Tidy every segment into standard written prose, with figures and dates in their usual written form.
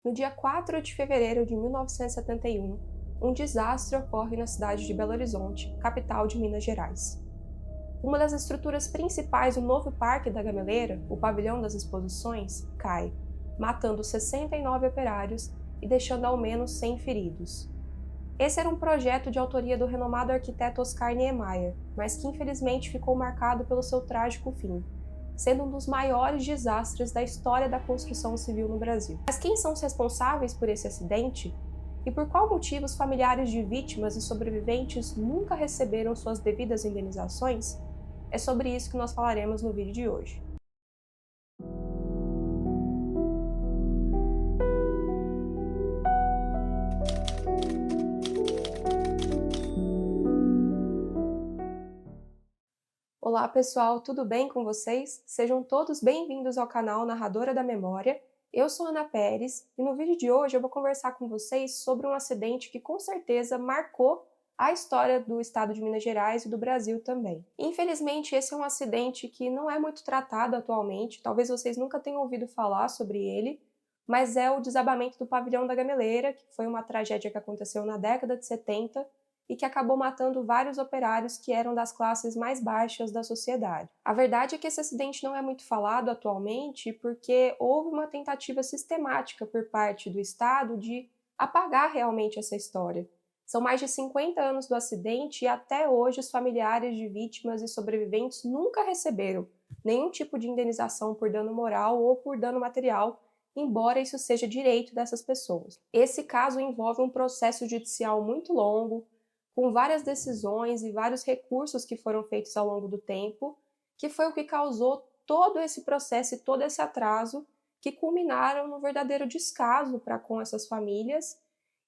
No dia 4 de fevereiro de 1971, um desastre ocorre na cidade de Belo Horizonte, capital de Minas Gerais. Uma das estruturas principais do novo Parque da Gameleira, o Pavilhão das Exposições, cai, matando 69 operários e deixando ao menos 100 feridos. Esse era um projeto de autoria do renomado arquiteto Oscar Niemeyer, mas que infelizmente ficou marcado pelo seu trágico fim, sendo um dos maiores desastres da história da construção civil no Brasil. Mas quem são os responsáveis por esse acidente? E por qual motivo os familiares de vítimas e sobreviventes nunca receberam suas devidas indenizações? É sobre isso que nós falaremos no vídeo de hoje. Olá pessoal, tudo bem com vocês? Sejam todos bem-vindos ao canal Narradora da Memória. Eu sou Ana Pérez e no vídeo de hoje eu vou conversar com vocês sobre um acidente que com certeza marcou a história do estado de Minas Gerais e do Brasil também. Infelizmente, esse é um acidente que não é muito tratado atualmente, talvez vocês nunca tenham ouvido falar sobre ele, mas é o desabamento do Pavilhão da Gameleira, que foi uma tragédia que aconteceu na década de 70 e que acabou matando vários operários que eram das classes mais baixas da sociedade. A verdade é que esse acidente não é muito falado atualmente porque houve uma tentativa sistemática por parte do Estado de apagar realmente essa história. São mais de 50 anos do acidente e até hoje os familiares de vítimas e sobreviventes nunca receberam nenhum tipo de indenização por dano moral ou por dano material, embora isso seja direito dessas pessoas. Esse caso envolve um processo judicial muito longo, com várias decisões e vários recursos que foram feitos ao longo do tempo, que foi o que causou todo esse processo e todo esse atraso, que culminaram no verdadeiro descaso para com essas famílias,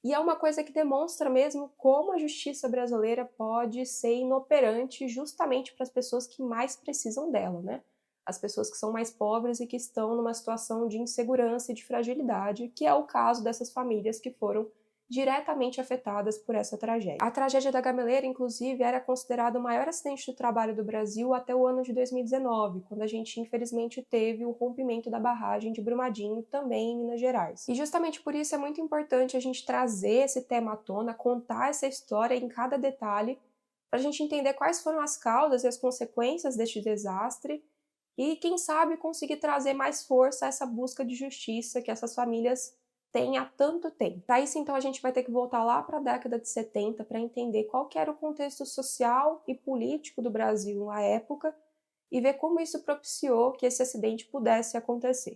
e é uma coisa que demonstra mesmo como a justiça brasileira pode ser inoperante justamente para as pessoas que mais precisam dela, né? As pessoas que são mais pobres e que estão numa situação de insegurança e de fragilidade, que é o caso dessas famílias que foram diretamente afetadas por essa tragédia. A tragédia da Gameleira, inclusive, era considerada o maior acidente do trabalho do Brasil até o ano de 2019, quando a gente infelizmente teve o rompimento da barragem de Brumadinho, também em Minas Gerais. E justamente por isso é muito importante a gente trazer esse tema à tona, contar essa história em cada detalhe, para a gente entender quais foram as causas e as consequências deste desastre e, quem sabe, conseguir trazer mais força a essa busca de justiça que essas famílias têm há tanto tempo. Para isso, então, a gente vai ter que voltar lá para a década de 70 para entender qual que era o contexto social e político do Brasil na época e ver como isso propiciou que esse acidente pudesse acontecer.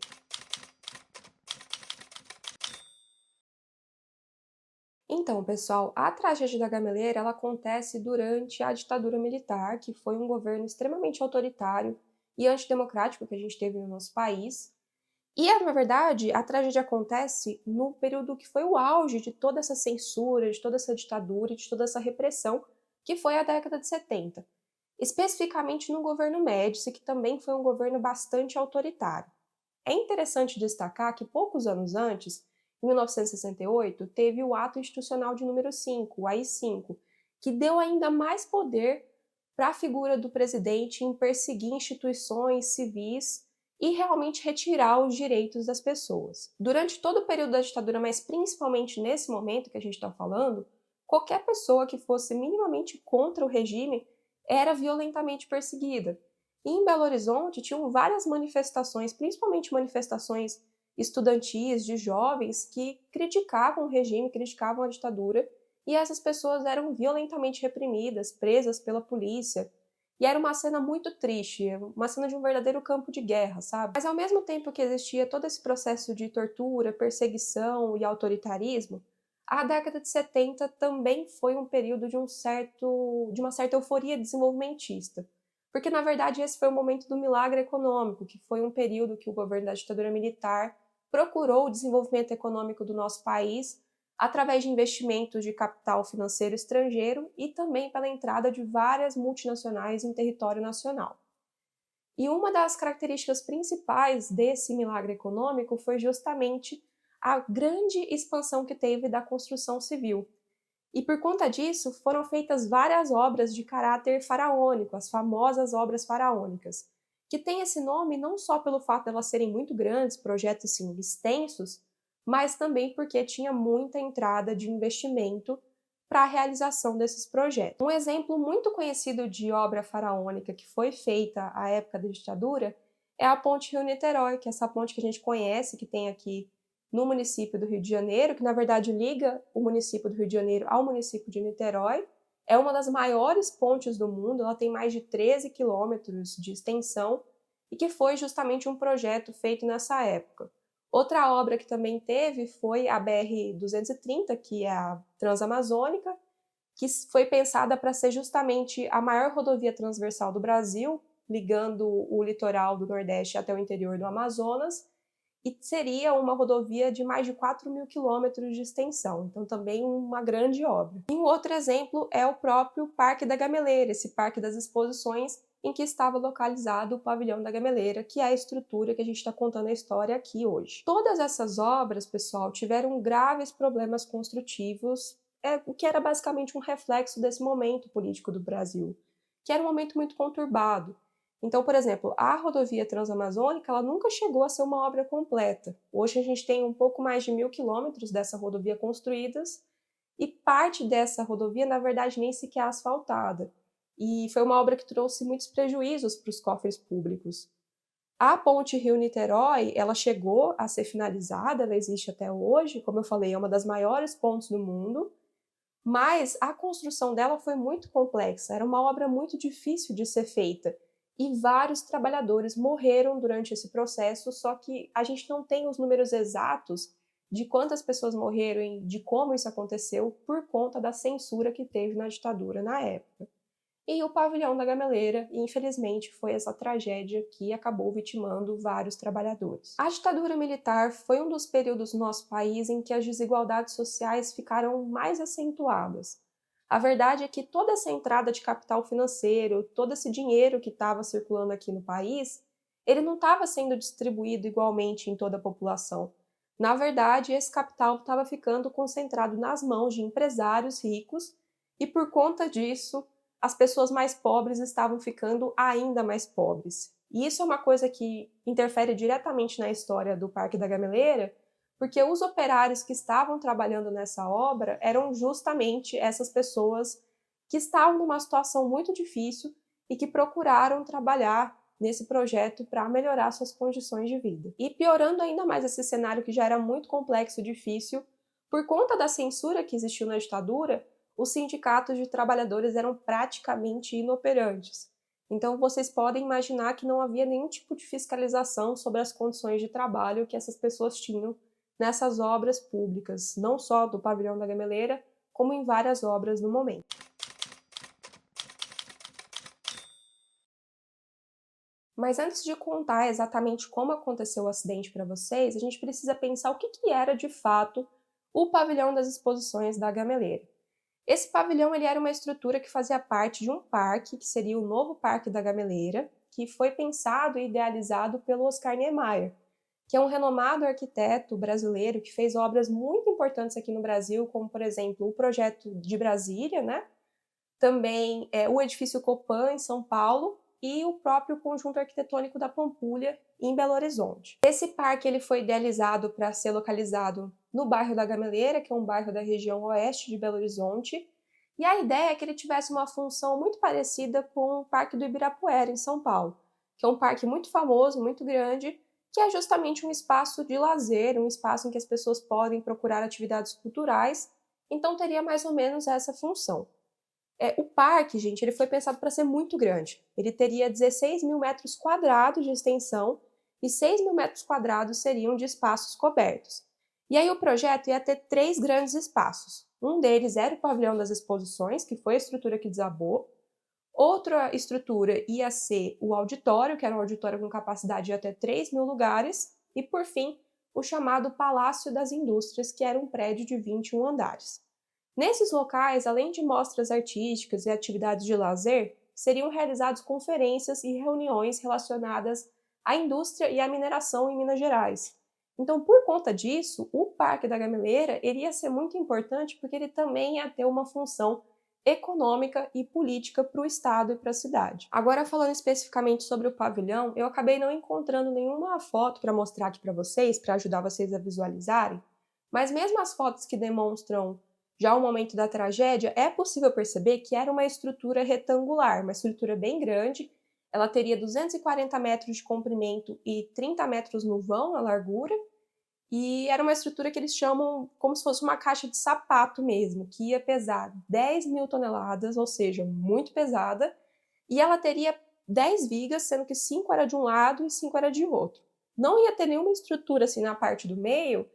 Então, pessoal, a tragédia da Gameleira ela acontece durante a ditadura militar, que foi um governo extremamente autoritário e antidemocrático que a gente teve no nosso país. E, na verdade, a tragédia acontece no período que foi o auge de toda essa censura, de toda essa ditadura e de toda essa repressão, que foi a década de 70. Especificamente no governo Médici, que também foi um governo bastante autoritário. É interessante destacar que poucos anos antes, em 1968, teve o Ato Institucional de número 5, o AI-5, que deu ainda mais poder para a figura do presidente em perseguir instituições civis e realmente retirar os direitos das pessoas. Durante todo o período da ditadura, mas principalmente nesse momento que a gente está falando, qualquer pessoa que fosse minimamente contra o regime era violentamente perseguida. E em Belo Horizonte tinham várias manifestações, principalmente manifestações estudantis de jovens que criticavam o regime, criticavam a ditadura, e essas pessoas eram violentamente reprimidas, presas pela polícia. E era uma cena muito triste, uma cena de um verdadeiro campo de guerra, sabe? Mas ao mesmo tempo que existia todo esse processo de tortura, perseguição e autoritarismo, a década de 70 também foi um período de uma certa euforia desenvolvimentista. Porque, na verdade, esse foi o momento do milagre econômico, que foi um período que o governo da ditadura militar procurou o desenvolvimento econômico do nosso país através de investimentos de capital financeiro estrangeiro e também pela entrada de várias multinacionais em território nacional. E uma das características principais desse milagre econômico foi justamente a grande expansão que teve da construção civil. E por conta disso, foram feitas várias obras de caráter faraônico, as famosas obras faraônicas, que têm esse nome não só pelo fato de elas serem muito grandes, projetos assim, extensos, mas também porque tinha muita entrada de investimento para a realização desses projetos. Um exemplo muito conhecido de obra faraônica que foi feita à época da ditadura é a Ponte Rio-Niterói, que é essa ponte que a gente conhece, que tem aqui no município do Rio de Janeiro, que na verdade liga o município do Rio de Janeiro ao município de Niterói. É uma das maiores pontes do mundo, ela tem mais de 13 quilômetros de extensão e que foi justamente um projeto feito nessa época. Outra obra que também teve foi a BR-230, que é a Transamazônica, que foi pensada para ser justamente a maior rodovia transversal do Brasil, ligando o litoral do Nordeste até o interior do Amazonas, e seria uma rodovia de mais de 4.000 quilômetros de extensão, então também uma grande obra. E um outro exemplo é o próprio Parque da Gameleira, esse Parque das Exposições, em que estava localizado o Pavilhão da Gameleira, que é a estrutura que a gente está contando a história aqui hoje. Todas essas obras, pessoal, tiveram graves problemas construtivos, o que era basicamente um reflexo desse momento político do Brasil, que era um momento muito conturbado. Então, por exemplo, a rodovia Transamazônica, ela nunca chegou a ser uma obra completa. Hoje a gente tem um pouco mais de 1.000 quilômetros dessa rodovia construídas e parte dessa rodovia, na verdade, nem sequer é asfaltada. E foi uma obra que trouxe muitos prejuízos para os cofres públicos. A ponte Rio-Niterói, ela chegou a ser finalizada, ela existe até hoje, como eu falei, é uma das maiores pontes do mundo, mas a construção dela foi muito complexa, era uma obra muito difícil de ser feita e vários trabalhadores morreram durante esse processo, só que a gente não tem os números exatos de quantas pessoas morreram e de como isso aconteceu por conta da censura que teve na ditadura na época. E o Pavilhão da Gameleira, infelizmente, foi essa tragédia que acabou vitimando vários trabalhadores. A ditadura militar foi um dos períodos no nosso país em que as desigualdades sociais ficaram mais acentuadas. A verdade é que toda essa entrada de capital financeiro, todo esse dinheiro que estava circulando aqui no país, ele não estava sendo distribuído igualmente em toda a população. Na verdade, esse capital estava ficando concentrado nas mãos de empresários ricos e, por conta disso, as pessoas mais pobres estavam ficando ainda mais pobres. E isso é uma coisa que interfere diretamente na história do Parque da Gameleira, porque os operários que estavam trabalhando nessa obra eram justamente essas pessoas que estavam numa situação muito difícil e que procuraram trabalhar nesse projeto para melhorar suas condições de vida. E piorando ainda mais esse cenário que já era muito complexo e difícil, por conta da censura que existiu na ditadura, os sindicatos de trabalhadores eram praticamente inoperantes. Então, vocês podem imaginar que não havia nenhum tipo de fiscalização sobre as condições de trabalho que essas pessoas tinham nessas obras públicas, não só do Pavilhão da Gameleira, como em várias obras no momento. Mas antes de contar exatamente como aconteceu o acidente para vocês, a gente precisa pensar o que era de fato o Pavilhão das Exposições da Gameleira. Esse pavilhão ele era uma estrutura que fazia parte de um parque, que seria o novo Parque da Gameleira, que foi pensado e idealizado pelo Oscar Niemeyer, que é um renomado arquiteto brasileiro que fez obras muito importantes aqui no Brasil, como, por exemplo, o projeto de Brasília, né? Também o edifício Copan, em São Paulo, e o próprio conjunto arquitetônico da Pampulha, em Belo Horizonte. Esse parque ele foi idealizado para ser localizado no bairro da Gameleira, que é um bairro da região oeste de Belo Horizonte, e a ideia é que ele tivesse uma função muito parecida com o Parque do Ibirapuera, em São Paulo, que é um parque muito famoso, muito grande, que é justamente um espaço de lazer, um espaço em que as pessoas podem procurar atividades culturais, então teria mais ou menos essa função. O parque, gente, ele foi pensado para ser muito grande. Ele teria 16.000 metros quadrados de extensão e 6.000 metros quadrados seriam de espaços cobertos. E aí o projeto ia ter 3 grandes espaços. Um deles era o pavilhão das exposições, que foi a estrutura que desabou. Outra estrutura ia ser o auditório, que era um auditório com capacidade de até 3.000 lugares. E, por fim, o chamado Palácio das Indústrias, que era um prédio de 21 andares. Nesses locais, além de mostras artísticas e atividades de lazer, seriam realizadas conferências e reuniões relacionadas à indústria e à mineração em Minas Gerais. Então, por conta disso, o Parque da Gameleira iria ser muito importante porque ele também ia ter uma função econômica e política para o estado e para a cidade. Agora, falando especificamente sobre o pavilhão, eu acabei não encontrando nenhuma foto para mostrar aqui para vocês, para ajudar vocês a visualizarem, Mas mesmo as fotos que demonstram já o momento da tragédia, é possível perceber que era uma estrutura retangular, uma estrutura bem grande. Ela teria 240 metros de comprimento e 30 metros no vão, a largura, e era uma estrutura que eles chamam como se fosse uma caixa de sapato mesmo, que ia pesar 10.000 toneladas, ou seja, muito pesada, e ela teria 10 vigas, sendo que 5 era de um lado e 5 era de outro. Não ia ter nenhuma estrutura assim na parte do meio,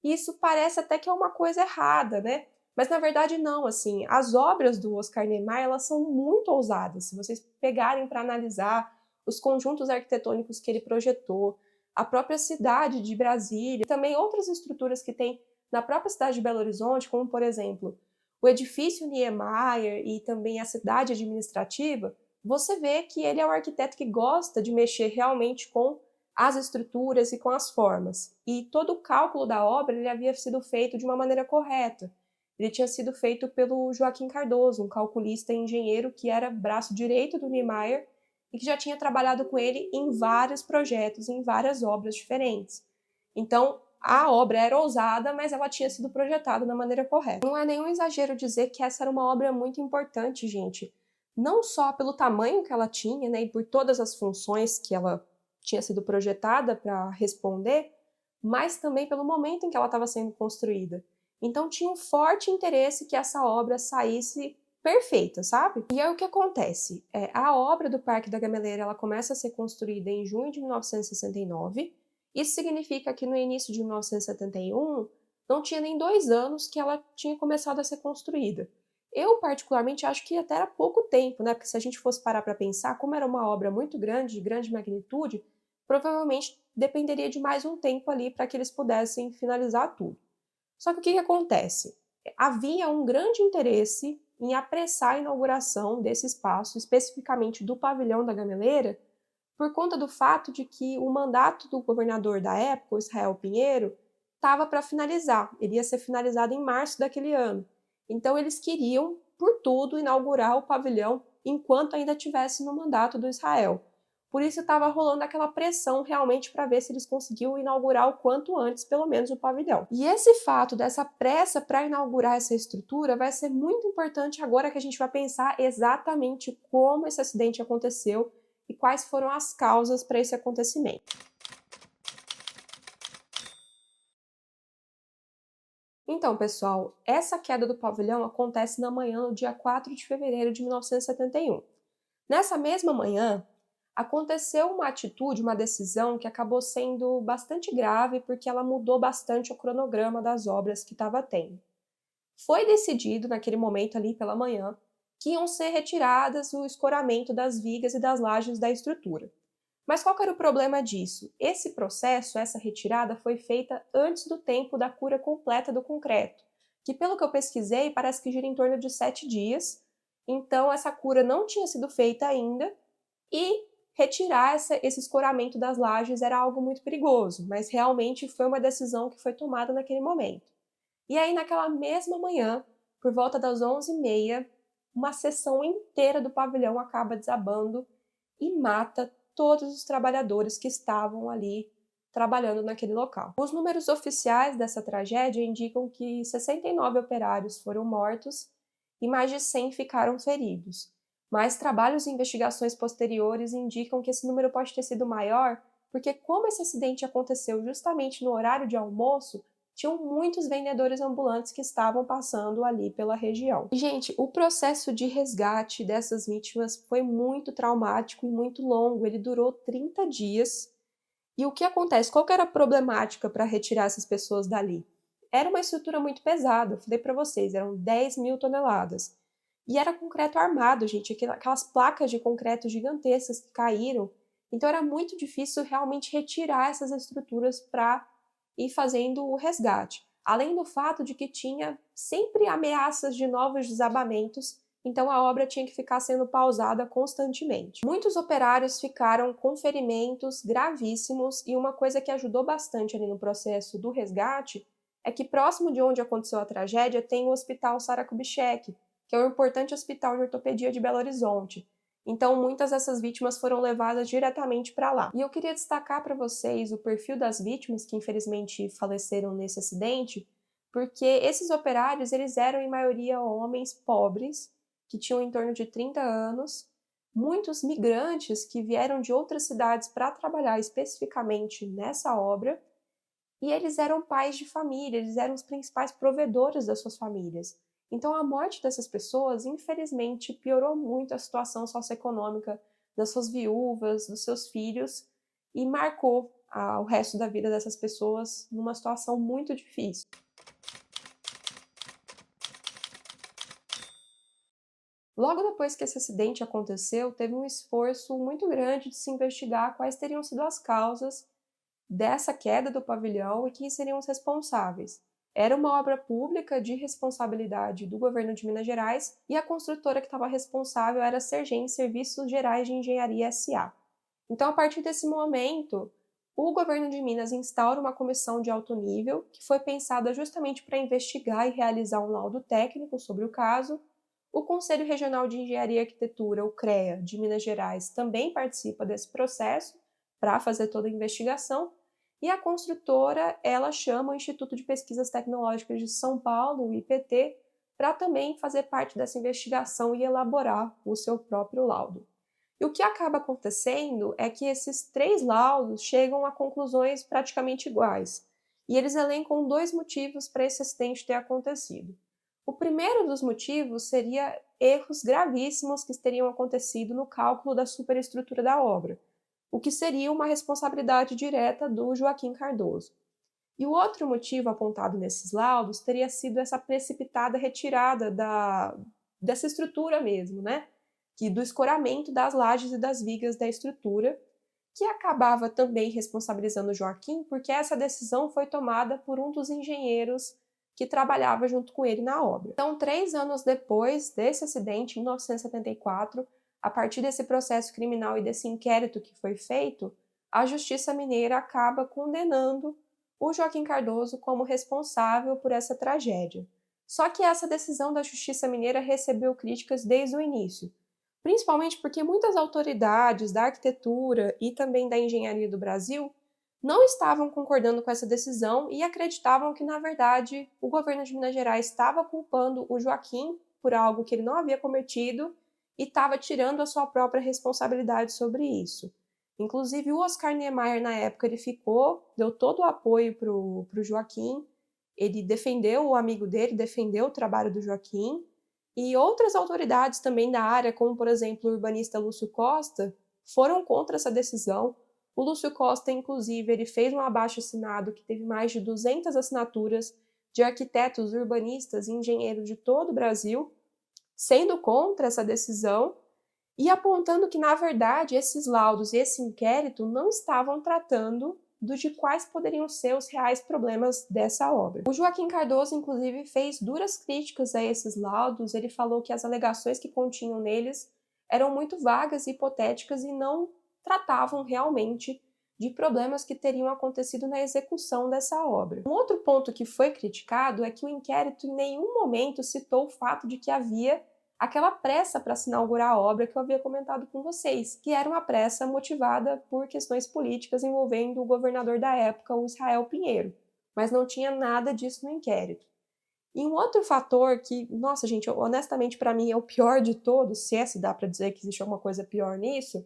e isso parece até que é uma coisa errada, né? Mas na verdade não, assim, as obras do Oscar Niemeyer, elas são muito ousadas. Se vocês pegarem para analisar os conjuntos arquitetônicos que ele projetou, a própria cidade de Brasília, também outras estruturas que tem na própria cidade de Belo Horizonte, como por exemplo, o edifício Niemeyer e também a cidade administrativa, você vê que ele é um arquiteto que gosta de mexer realmente com as estruturas e com as formas. E todo o cálculo da obra ele havia sido feito de uma maneira correta. Ele tinha sido feito pelo Joaquim Cardoso, um calculista e engenheiro que era braço direito do Niemeyer e que já tinha trabalhado com ele em vários projetos, em várias obras diferentes. Então, a obra era ousada, mas ela tinha sido projetada da maneira correta. Não é nenhum exagero dizer que essa era uma obra muito importante, gente. Não só pelo tamanho que ela tinha, né, e por todas as funções que ela tinha sido projetada para responder, mas também pelo momento em que ela estava sendo construída. Então tinha um forte interesse que essa obra saísse perfeita, sabe? E aí o que acontece? A obra do Parque da Gameleira ela começa a ser construída em junho de 1969. Isso significa que no início de 1971 não tinha nem 2 anos que ela tinha começado a ser construída. Eu, particularmente, acho que até era pouco tempo, né? Porque se a gente fosse parar para pensar, como era uma obra muito grande, de grande magnitude, provavelmente dependeria de mais um tempo ali para que eles pudessem finalizar tudo. Só que o que, que acontece? Havia um grande interesse em apressar a inauguração desse espaço, especificamente do pavilhão da Gameleira, por conta do fato de que o mandato do governador da época, o Israel Pinheiro, estava para finalizar. Ele ia ser finalizado em março daquele ano. Então eles queriam, por tudo, inaugurar o pavilhão enquanto ainda estivesse no mandato do Israel. Por isso estava rolando aquela pressão realmente para ver se eles conseguiam inaugurar o quanto antes, pelo menos, o pavilhão. E esse fato dessa pressa para inaugurar essa estrutura vai ser muito importante agora que a gente vai pensar exatamente como esse acidente aconteceu e quais foram as causas para esse acontecimento. Então, pessoal, essa queda do pavilhão acontece na manhã do dia 4 de fevereiro de 1971. Nessa mesma manhã, aconteceu uma atitude, uma decisão que acabou sendo bastante grave porque ela mudou bastante o cronograma das obras que estava tendo. Foi decidido naquele momento ali pela manhã que iam ser retiradas o escoramento das vigas e das lajes da estrutura. Mas qual que era o problema disso? Esse processo, essa retirada, foi feita antes do tempo da cura completa do concreto, que pelo que eu pesquisei, parece que gira em torno de 7 dias. Então, essa cura não tinha sido feita ainda e retirar esse escoramento das lajes era algo muito perigoso, mas realmente foi uma decisão que foi tomada naquele momento. E aí, naquela mesma manhã, por volta das 11h30, uma seção inteira do pavilhão acaba desabando e mata todos os trabalhadores que estavam ali trabalhando naquele local. Os números oficiais dessa tragédia indicam que 69 operários foram mortos e mais de 100 ficaram feridos. Mas trabalhos e investigações posteriores indicam que esse número pode ter sido maior, porque como esse acidente aconteceu justamente no horário de almoço, tinham muitos vendedores ambulantes que estavam passando ali pela região. E, gente, o processo de resgate dessas vítimas foi muito traumático e muito longo. Ele durou 30 dias. E o que acontece? Qual que era a problemática para retirar essas pessoas dali? Era uma estrutura muito pesada, eu falei para vocês, eram 10.000 toneladas. E era concreto armado, gente, aquelas placas de concreto gigantescas que caíram. Então era muito difícil realmente retirar essas estruturas para ir fazendo o resgate. Além do fato de que tinha sempre ameaças de novos desabamentos, então a obra tinha que ficar sendo pausada constantemente. Muitos operários ficaram com ferimentos gravíssimos e uma coisa que ajudou bastante ali no processo do resgate é que próximo de onde aconteceu a tragédia tem o Hospital Sara Kubitschek, que é um importante hospital de ortopedia de Belo Horizonte. Então, muitas dessas vítimas foram levadas diretamente para lá. E eu queria destacar para vocês o perfil das vítimas que infelizmente faleceram nesse acidente, porque esses operários eles eram em maioria homens pobres, que tinham em torno de 30 anos, muitos migrantes que vieram de outras cidades para trabalhar especificamente nessa obra, e eles eram pais de família, eles eram os principais provedores das suas famílias. Então a morte dessas pessoas, infelizmente, piorou muito a situação socioeconômica das suas viúvas, dos seus filhos, e marcou o resto da vida dessas pessoas numa situação muito difícil. Logo depois que esse acidente aconteceu, teve um esforço muito grande de se investigar quais teriam sido as causas dessa queda do pavilhão e quem seriam os responsáveis. Era uma obra pública de responsabilidade do governo de Minas Gerais e a construtora que estava responsável era a Sergen Serviços Gerais de Engenharia SA. Então, a partir desse momento, o governo de Minas instaura uma comissão de alto nível que foi pensada justamente para investigar e realizar um laudo técnico sobre o caso. O Conselho Regional de Engenharia e Arquitetura, o CREA, de Minas Gerais, também participa desse processo para fazer toda a investigação. E a construtora, ela chama o Instituto de Pesquisas Tecnológicas de São Paulo, o IPT, para também fazer parte dessa investigação e elaborar o seu próprio laudo. E o que acaba acontecendo é que esses três laudos chegam a conclusões praticamente iguais. E eles elencam dois motivos para esse acidente ter acontecido. O primeiro dos motivos seria erros gravíssimos que teriam acontecido no cálculo da superestrutura da obra, o que seria uma responsabilidade direta do Joaquim Cardoso. E o outro motivo apontado nesses laudos teria sido essa precipitada retirada dessa estrutura mesmo, né? Do escoramento das lajes e das vigas da estrutura, que acabava também responsabilizando o Joaquim, porque essa decisão foi tomada por um dos engenheiros que trabalhava junto com ele na obra. Então, 3 anos depois desse acidente, em 1974, a partir desse processo criminal e desse inquérito que foi feito, a Justiça Mineira acaba condenando o Joaquim Cardoso como responsável por essa tragédia. Só que essa decisão da Justiça Mineira recebeu críticas desde o início, principalmente porque muitas autoridades da arquitetura e também da engenharia do Brasil não estavam concordando com essa decisão e acreditavam que, na verdade, o governo de Minas Gerais estava culpando o Joaquim por algo que ele não havia cometido e estava tirando a sua própria responsabilidade sobre isso. Inclusive, o Oscar Niemeyer, na época, ele deu todo o apoio para o Joaquim, ele defendeu o amigo dele, defendeu o trabalho do Joaquim, e outras autoridades também da área, como, por exemplo, o urbanista Lúcio Costa, foram contra essa decisão. O Lúcio Costa, inclusive, ele fez um abaixo-assinado que teve mais de 200 assinaturas de arquitetos, urbanistas e engenheiros de todo o Brasil, sendo contra essa decisão e apontando que, na verdade, esses laudos e esse inquérito não estavam tratando de quais poderiam ser os reais problemas dessa obra. O Joaquim Cardoso, inclusive, fez duras críticas a esses laudos. Ele falou que as alegações que continham neles eram muito vagas e hipotéticas e não tratavam realmente de problemas que teriam acontecido na execução dessa obra. Um outro ponto que foi criticado é que o inquérito em nenhum momento citou o fato de que havia aquela pressa para se inaugurar a obra que eu havia comentado com vocês, que era uma pressa motivada por questões políticas envolvendo o governador da época, o Israel Pinheiro, mas não tinha nada disso no inquérito. E um outro fator que, nossa gente, honestamente para mim é o pior de todos, se é se dá para dizer que existe alguma coisa pior nisso,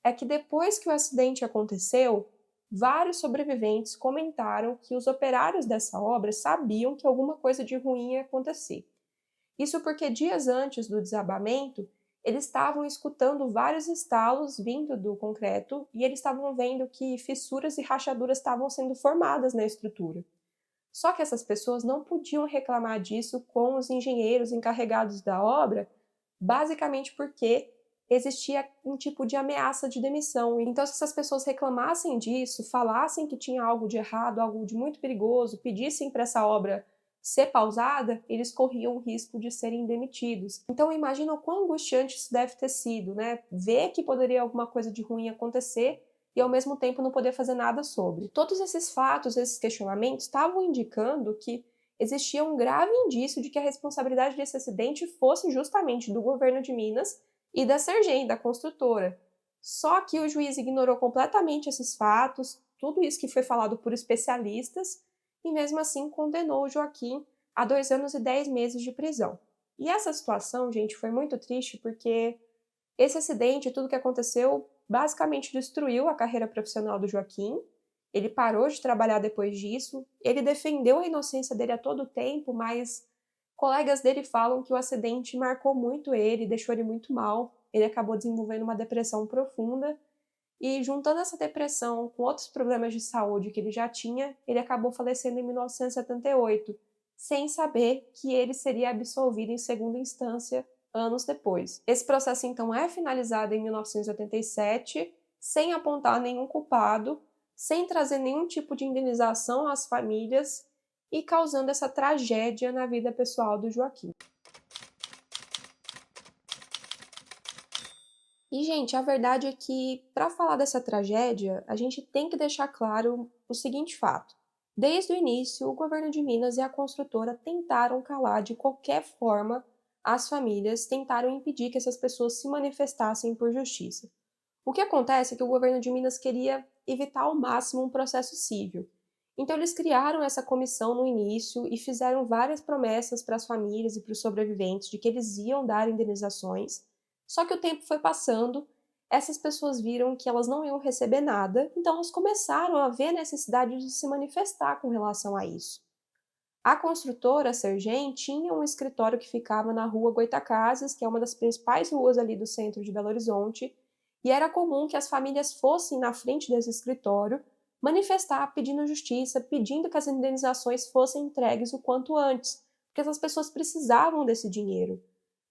é que depois que o acidente aconteceu, vários sobreviventes comentaram que os operários dessa obra sabiam que alguma coisa de ruim ia acontecer. Isso porque dias antes do desabamento, eles estavam escutando vários estalos vindo do concreto e eles estavam vendo que fissuras e rachaduras estavam sendo formadas na estrutura. Só que essas pessoas não podiam reclamar disso com os engenheiros encarregados da obra, basicamente porque existia um tipo de ameaça de demissão. Então, se essas pessoas reclamassem disso, falassem que tinha algo de errado, algo de muito perigoso, pedissem para essa obra ser pausada, eles corriam o risco de serem demitidos. Então, imagina o quão angustiante isso deve ter sido, né? Ver que poderia alguma coisa de ruim acontecer e, ao mesmo tempo, não poder fazer nada sobre. Todos esses fatos, esses questionamentos, estavam indicando que existia um grave indício de que a responsabilidade desse acidente fosse justamente do governo de Minas e da Sergen, da construtora. Só que o juiz ignorou completamente esses fatos, tudo isso que foi falado por especialistas, e mesmo assim condenou o Joaquim a 2 anos e 10 meses de prisão. E essa situação, gente, foi muito triste porque esse acidente, tudo que aconteceu, basicamente destruiu a carreira profissional do Joaquim. Ele parou de trabalhar depois disso. Ele defendeu a inocência dele a todo tempo, mas colegas dele falam que o acidente marcou muito ele, deixou ele muito mal. Ele acabou desenvolvendo uma depressão profunda e, juntando essa depressão com outros problemas de saúde que ele já tinha, ele acabou falecendo em 1978, sem saber que ele seria absolvido em segunda instância anos depois. Esse processo, então, é finalizado em 1987, sem apontar nenhum culpado, sem trazer nenhum tipo de indenização às famílias e causando essa tragédia na vida pessoal do Joaquim. E, gente, a verdade é que, para falar dessa tragédia, a gente tem que deixar claro o seguinte fato. Desde o início, o governo de Minas e a construtora tentaram calar de qualquer forma as famílias, tentaram impedir que essas pessoas se manifestassem por justiça. O que acontece é que o governo de Minas queria evitar ao máximo um processo civil. Então, eles criaram essa comissão no início e fizeram várias promessas para as famílias e para os sobreviventes de que eles iam dar indenizações. Só que o tempo foi passando, essas pessoas viram que elas não iam receber nada, então elas começaram a ver a necessidade de se manifestar com relação a isso. A construtora, a Sergem, tinha um escritório que ficava na rua Goitacazes, que é uma das principais ruas ali do centro de Belo Horizonte, e era comum que as famílias fossem na frente desse escritório manifestar pedindo justiça, pedindo que as indenizações fossem entregues o quanto antes, porque essas pessoas precisavam desse dinheiro.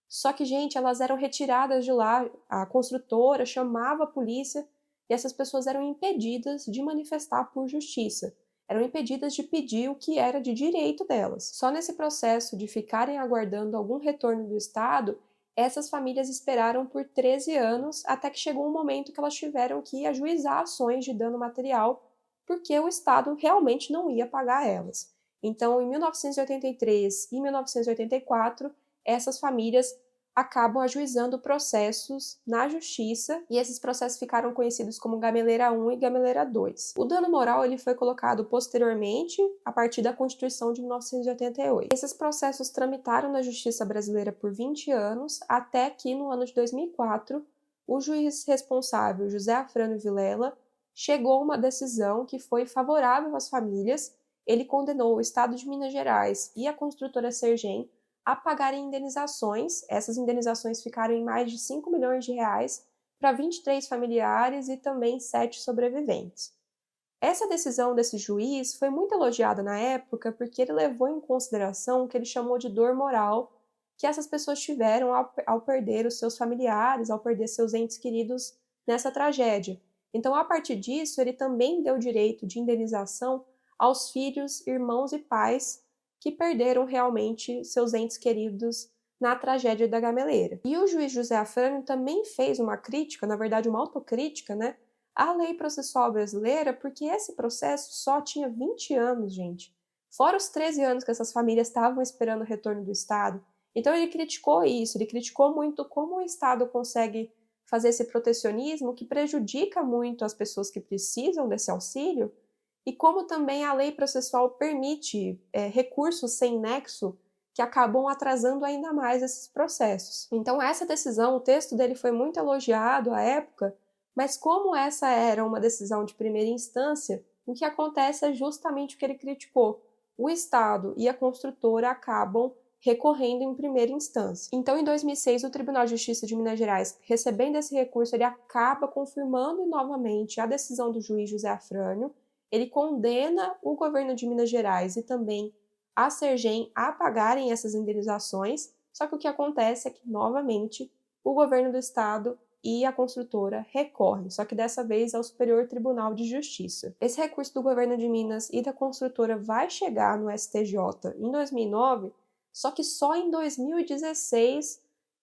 Só que, gente, elas eram retiradas de lá, a construtora chamava a polícia e essas pessoas eram impedidas de manifestar por justiça. Eram impedidas de pedir o que era de direito delas. Só nesse processo de ficarem aguardando algum retorno do Estado, essas famílias esperaram por 13 anos até que chegou um momento que elas tiveram que ajuizar ações de dano material porque o Estado realmente não ia pagar elas. Então, em 1983 e 1984, essas famílias acabam ajuizando processos na justiça e esses processos ficaram conhecidos como Gameleira 1 e Gameleira 2. O dano moral ele foi colocado posteriormente, a partir da Constituição de 1988. Esses processos tramitaram na justiça brasileira por 20 anos, até que no ano de 2004, o juiz responsável, José Afrânio Vilela, chegou a uma decisão que foi favorável às famílias. Ele condenou o Estado de Minas Gerais e a construtora Sergem a pagarem indenizações. Essas indenizações ficaram em mais de 5 milhões de reais para 23 familiares e também 7 sobreviventes. Essa decisão desse juiz foi muito elogiada na época porque ele levou em consideração o que ele chamou de dor moral que essas pessoas tiveram ao perder os seus familiares, ao perder seus entes queridos nessa tragédia. Então, a partir disso, ele também deu direito de indenização aos filhos, irmãos e pais que perderam realmente seus entes queridos na tragédia da Gameleira. E o juiz José Afrânio também fez uma crítica, na verdade uma autocrítica, né, à lei processual brasileira, porque esse processo só tinha 20 anos, gente. Fora os 13 anos que essas famílias estavam esperando o retorno do Estado. Então ele criticou isso, ele criticou muito como o Estado consegue fazer esse protecionismo que prejudica muito as pessoas que precisam desse auxílio, e como também a lei processual permite recursos sem nexo que acabam atrasando ainda mais esses processos. Então essa decisão, o texto dele foi muito elogiado à época, mas como essa era uma decisão de primeira instância, o que acontece é justamente o que ele criticou. O Estado e a construtora acabam recorrendo em primeira instância. Então, em 2006, o Tribunal de Justiça de Minas Gerais, recebendo esse recurso, ele acaba confirmando novamente a decisão do juiz José Afrânio. Ele condena o governo de Minas Gerais e também a Sergem a pagarem essas indenizações, só que o que acontece é que, novamente, o governo do estado e a construtora recorrem, só que dessa vez ao Superior Tribunal de Justiça. Esse recurso do governo de Minas e da construtora vai chegar no STJ em 2009, só que só em 2016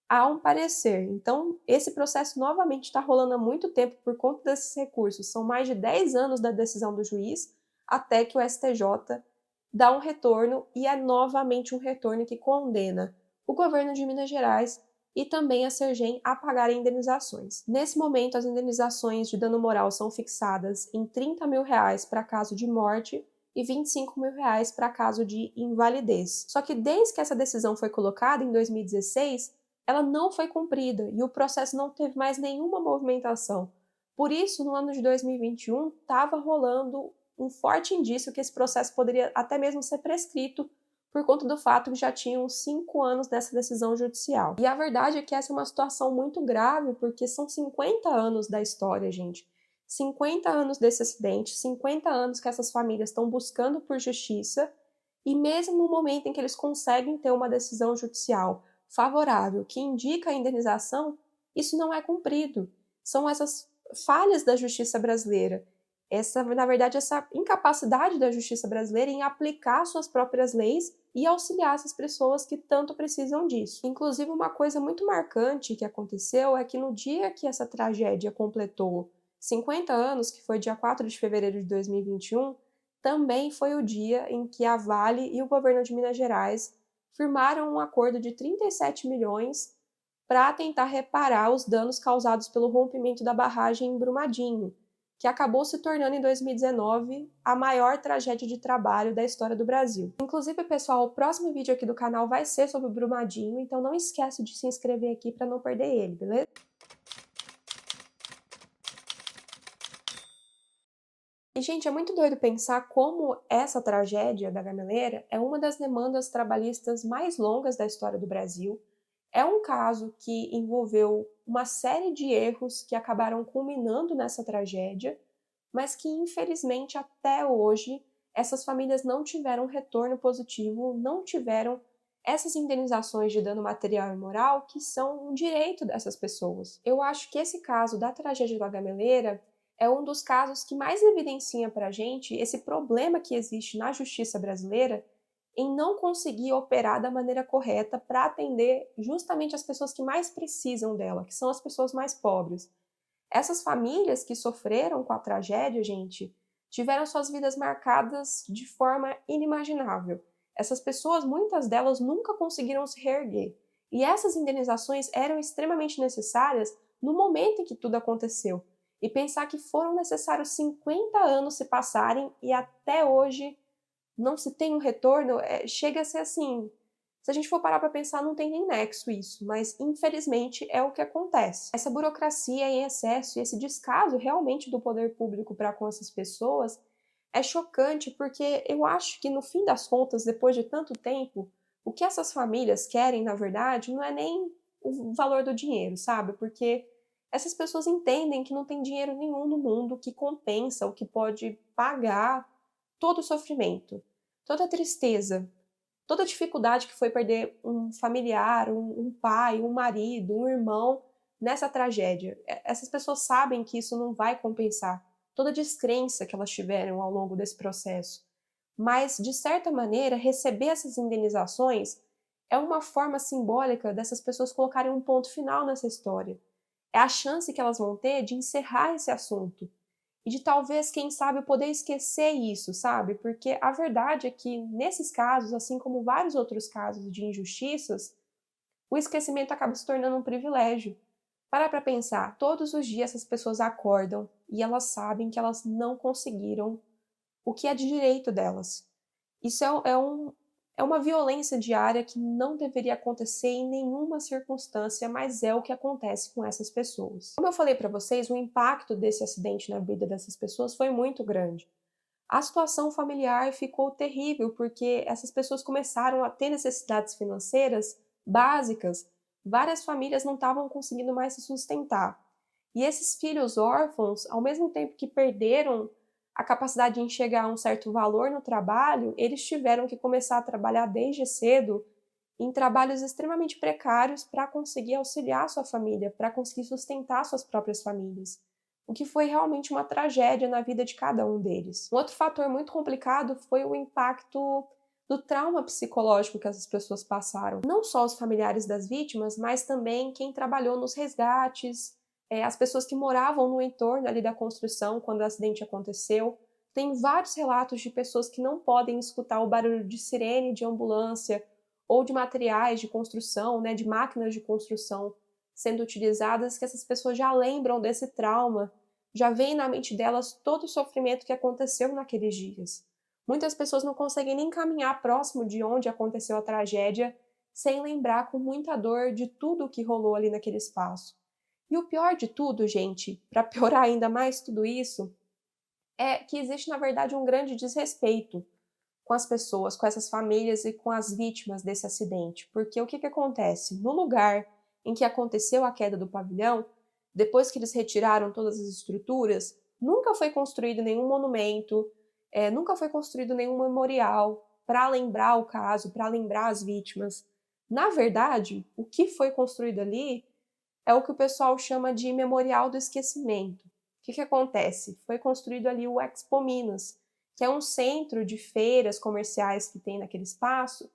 há um parecer. Então, esse processo novamente está rolando há muito tempo por conta desses recursos. São mais de 10 anos da decisão do juiz até que o STJ dá um retorno, e é novamente um retorno que condena o governo de Minas Gerais e também a Sergem a pagar indenizações. Nesse momento, as indenizações de dano moral são fixadas em R$ 30 mil para caso de morte e R$ 25.000 para caso de invalidez. Só que desde que essa decisão foi colocada em 2016, ela não foi cumprida e o processo não teve mais nenhuma movimentação. Por isso, no ano de 2021, estava rolando um forte indício que esse processo poderia até mesmo ser prescrito por conta do fato que já tinham 5 anos dessa decisão judicial. E a verdade é que essa é uma situação muito grave, porque são 50 anos da história, gente. 50 anos desse acidente, 50 anos que essas famílias estão buscando por justiça, e mesmo no momento em que eles conseguem ter uma decisão judicial favorável que indica a indenização, isso não é cumprido. São essas falhas da justiça brasileira, na verdade, essa incapacidade da justiça brasileira em aplicar suas próprias leis e auxiliar essas pessoas que tanto precisam disso. Inclusive, uma coisa muito marcante que aconteceu é que no dia que essa tragédia completou 50 anos, que foi dia 4 de fevereiro de 2021, também foi o dia em que a Vale e o governo de Minas Gerais firmaram um acordo de 37 milhões para tentar reparar os danos causados pelo rompimento da barragem em Brumadinho, que acabou se tornando em 2019 a maior tragédia de trabalho da história do Brasil. Inclusive, pessoal, o próximo vídeo aqui do canal vai ser sobre o Brumadinho, então não esquece de se inscrever aqui para não perder ele, beleza? E, gente, é muito doido pensar como essa tragédia da Gameleira é uma das demandas trabalhistas mais longas da história do Brasil. É um caso que envolveu uma série de erros que acabaram culminando nessa tragédia, mas que, infelizmente, até hoje, essas famílias não tiveram retorno positivo, não tiveram essas indenizações de dano material e moral que são um direito dessas pessoas. Eu acho que esse caso da tragédia da Gameleira é um dos casos que mais evidencia para a gente esse problema que existe na justiça brasileira em não conseguir operar da maneira correta para atender justamente as pessoas que mais precisam dela, que são as pessoas mais pobres. Essas famílias que sofreram com a tragédia, gente, tiveram suas vidas marcadas de forma inimaginável. Essas pessoas, muitas delas, nunca conseguiram se reerguer. E essas indenizações eram extremamente necessárias no momento em que tudo aconteceu. E pensar que foram necessários 50 anos se passarem e até hoje não se tem um retorno, chega a ser assim. Se a gente for parar para pensar, não tem nem nexo isso, mas infelizmente é o que acontece. Essa burocracia em excesso e esse descaso realmente do poder público para com essas pessoas é chocante, porque eu acho que no fim das contas, depois de tanto tempo, o que essas famílias querem, na verdade, não é nem o valor do dinheiro, sabe? Porque essas pessoas entendem que não tem dinheiro nenhum no mundo que compensa ou que pode pagar todo o sofrimento, toda a tristeza, toda a dificuldade que foi perder um familiar, um pai, um marido, um irmão nessa tragédia. Essas pessoas sabem que isso não vai compensar toda a descrença que elas tiveram ao longo desse processo. Mas, de certa maneira, receber essas indenizações é uma forma simbólica dessas pessoas colocarem um ponto final nessa história. É a chance que elas vão ter de encerrar esse assunto e de talvez, quem sabe, poder esquecer isso, sabe? Porque a verdade é que, nesses casos, assim como vários outros casos de injustiças, o esquecimento acaba se tornando um privilégio. Para pensar, todos os dias essas pessoas acordam e elas sabem que elas não conseguiram o que é de direito delas. Isso é uma violência diária que não deveria acontecer em nenhuma circunstância, mas é o que acontece com essas pessoas. Como eu falei para vocês, o impacto desse acidente na vida dessas pessoas foi muito grande. A situação familiar ficou terrível porque essas pessoas começaram a ter necessidades financeiras básicas. Várias famílias não estavam conseguindo mais se sustentar. E esses filhos órfãos, ao mesmo tempo que perderam a capacidade de enxergar um certo valor no trabalho, eles tiveram que começar a trabalhar desde cedo em trabalhos extremamente precários para conseguir auxiliar sua família, para conseguir sustentar suas próprias famílias, o que foi realmente uma tragédia na vida de cada um deles. Um outro fator muito complicado foi o impacto do trauma psicológico que essas pessoas passaram. Não só os familiares das vítimas, mas também quem trabalhou nos resgates, as pessoas que moravam no entorno ali da construção quando o acidente aconteceu. Tem vários relatos de pessoas que não podem escutar o barulho de sirene de ambulância ou de materiais de construção, né, de máquinas de construção sendo utilizadas, que essas pessoas já lembram desse trauma, já vem na mente delas todo o sofrimento que aconteceu naqueles dias. Muitas pessoas não conseguem nem caminhar próximo de onde aconteceu a tragédia sem lembrar com muita dor de tudo o que rolou ali naquele espaço. E o pior de tudo, gente, para piorar ainda mais tudo isso, é que existe na verdade um grande desrespeito com as pessoas, com essas famílias e com as vítimas desse acidente. Porque o que acontece? No lugar em que aconteceu a queda do pavilhão, depois que eles retiraram todas as estruturas, nunca foi construído nenhum monumento, nunca foi construído nenhum memorial para lembrar o caso, para lembrar as vítimas. Na verdade, o que foi construído ali é o que o pessoal chama de Memorial do Esquecimento. O que acontece? Foi construído ali o Expo Minas, que é um centro de feiras comerciais que tem naquele espaço.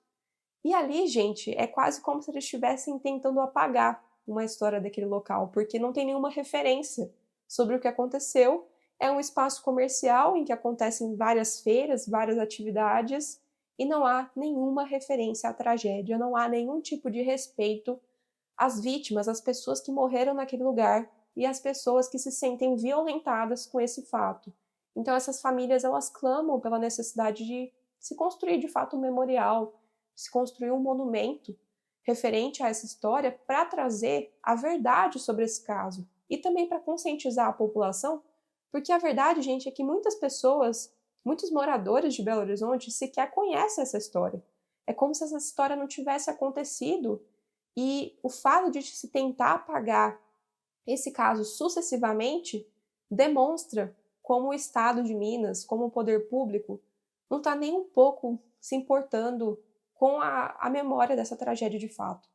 E ali, gente, é quase como se eles estivessem tentando apagar uma história daquele local, porque não tem nenhuma referência sobre o que aconteceu. É um espaço comercial em que acontecem várias feiras, várias atividades, e não há nenhuma referência à tragédia, não há nenhum tipo de respeito às vítimas, às pessoas que morreram naquele lugar e às pessoas que se sentem violentadas com esse fato. Então essas famílias, elas clamam pela necessidade de se construir de fato um memorial, se construir um monumento referente a essa história para trazer a verdade sobre esse caso e também para conscientizar a população, porque a verdade, gente, é que muitas pessoas, muitos moradores de Belo Horizonte sequer conhecem essa história. É como se essa história não tivesse acontecido e o fato de se tentar apagar esse caso sucessivamente demonstra como o Estado de Minas, como o poder público, não está nem um pouco se importando com a memória dessa tragédia de fato.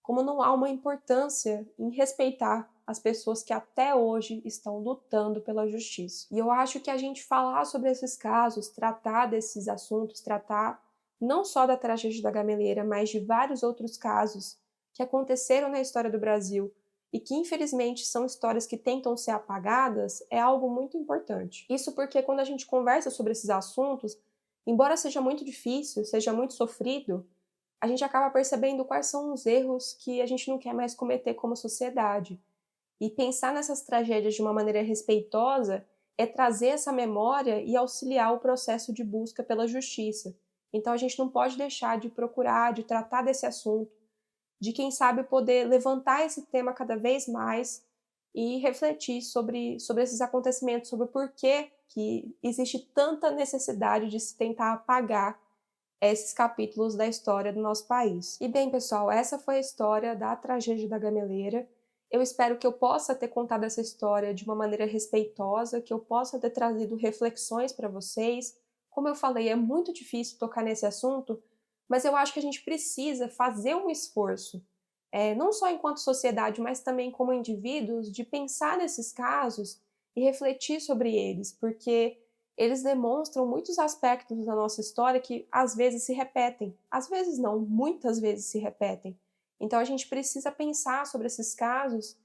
Como não há uma importância em respeitar as pessoas que até hoje estão lutando pela justiça. E eu acho que a gente falar sobre esses casos, tratar desses assuntos, tratar não só da tragédia da Gameleira, mas de vários outros casos que aconteceram na história do Brasil e que infelizmente são histórias que tentam ser apagadas, é algo muito importante. Isso porque quando a gente conversa sobre esses assuntos, embora seja muito difícil, seja muito sofrido, a gente acaba percebendo quais são os erros que a gente não quer mais cometer como sociedade. E pensar nessas tragédias de uma maneira respeitosa é trazer essa memória e auxiliar o processo de busca pela justiça. Então a gente não pode deixar de procurar, de tratar desse assunto, de quem sabe poder levantar esse tema cada vez mais e refletir sobre esses acontecimentos, sobre o porquê que existe tanta necessidade de se tentar apagar esses capítulos da história do nosso país. E bem, pessoal, essa foi a história da tragédia da Gameleira. Eu espero que eu possa ter contado essa história de uma maneira respeitosa, que eu possa ter trazido reflexões para vocês. Como eu falei, é muito difícil tocar nesse assunto, mas eu acho que a gente precisa fazer um esforço, não só enquanto sociedade, mas também como indivíduos, de pensar nesses casos e refletir sobre eles, porque eles demonstram muitos aspectos da nossa história que às vezes se repetem. Às vezes não, muitas vezes se repetem. Então a gente precisa pensar sobre esses casos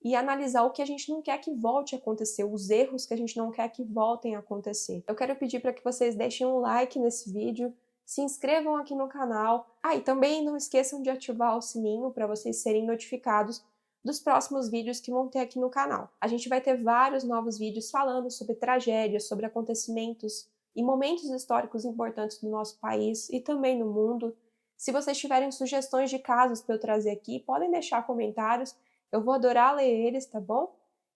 e analisar o que a gente não quer que volte a acontecer, os erros que a gente não quer que voltem a acontecer. Eu quero pedir para que vocês deixem um like nesse vídeo, se inscrevam aqui no canal. E também não esqueçam de ativar o sininho para vocês serem notificados dos próximos vídeos que vão ter aqui no canal. A gente vai ter vários novos vídeos falando sobre tragédias, sobre acontecimentos e momentos históricos importantes do nosso país e também no mundo. Se vocês tiverem sugestões de casos para eu trazer aqui, podem deixar comentários. Eu vou adorar ler eles, tá bom?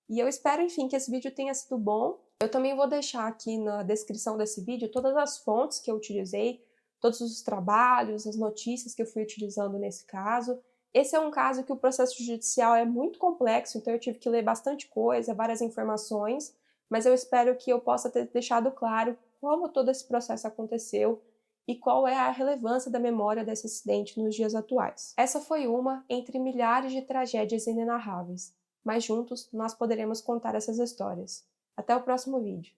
E eu espero, enfim, que esse vídeo tenha sido bom. Eu também vou deixar aqui na descrição desse vídeo todas as fontes que eu utilizei, todos os trabalhos, as notícias que eu fui utilizando nesse caso. Esse é um caso que o processo judicial é muito complexo, então eu tive que ler bastante coisa, várias informações, mas eu espero que eu possa ter deixado claro como todo esse processo aconteceu e qual é a relevância da memória desse acidente nos dias atuais. Essa foi uma entre milhares de tragédias inenarráveis, mas juntos nós poderemos contar essas histórias. Até o próximo vídeo.